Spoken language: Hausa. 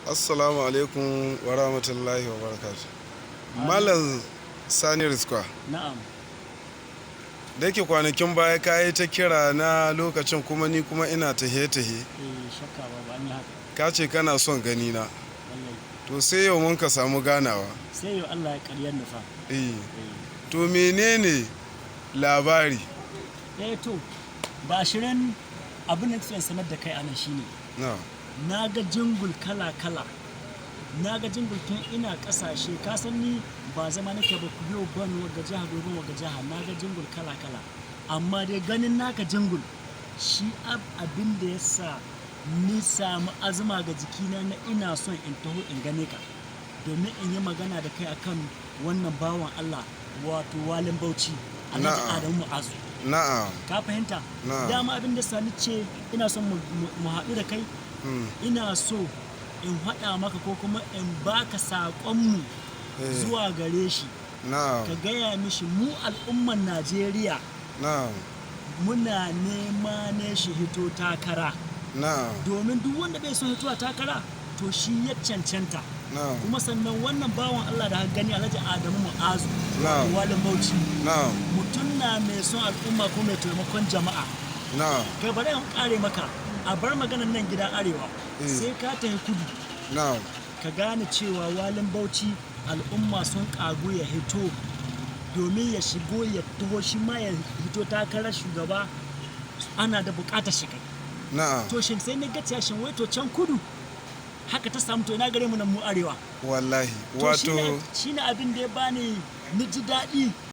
Assalamu alaikum wa rahmatullahi wa barakatuh. Malam Sani Rizkwa, Na'am. da yake kwanakin baya ka yi ta kira na lokacin kuma ni kuma ina tahe-tahe. Shakka ba an yi haka. Ka ce kana son gani na. Wallahi. To sai yau mun ka samu ganawa. Sai yau Allah ya ƙaryar nufa. To menene labari? To ba shirin abin da ke sanar da kai anan shine. Na ga jingul kala-kala. Na ga jingul tun ina kasashe ka san ni ba zama nake ba ku biyo ban waga jiha domin waga jiha na ga jingul kala-kala amma dai ganin naka jingul shi abin da ya sa ni samu azuma ga jikina na ina son in taho in gane ka domin in yi magana da kai akan wannan bawan Allah wato Walin Bauchi Alhaji Adamu Mu'azu. Na'am. Ka fahimta? Dama abin da sani ce ina son mu haɗu da kai. Ina so in haɗa maka ko kuma in baka saƙonmu zuwa gare shi ka gaya mishi mu al'umman Najeriya muna nema ne shi hito takara domin duk wanda bai son hito takara to shi ya cancanta kuma sannan wannan bawan Allah da gani Alhaji Adamu Mu'azu Walin Bauchi mutum na mai son al'umma ko mai taimakon jama'a kai bari in kare maka a bar maganan nan gidan arewa sai ka tafi kudu ka gane cewa Walin Bauchi al'umma sun kagu ya hito domin ya shigo ya taho shi ma ya hito takarar shugaba ana da bukatar shi kai to shin sai na gaciya shin wai to can kudu haka ta samu to ina gare mu nan mu arewa wallahi wato shine abin da ya bani ni ji daɗi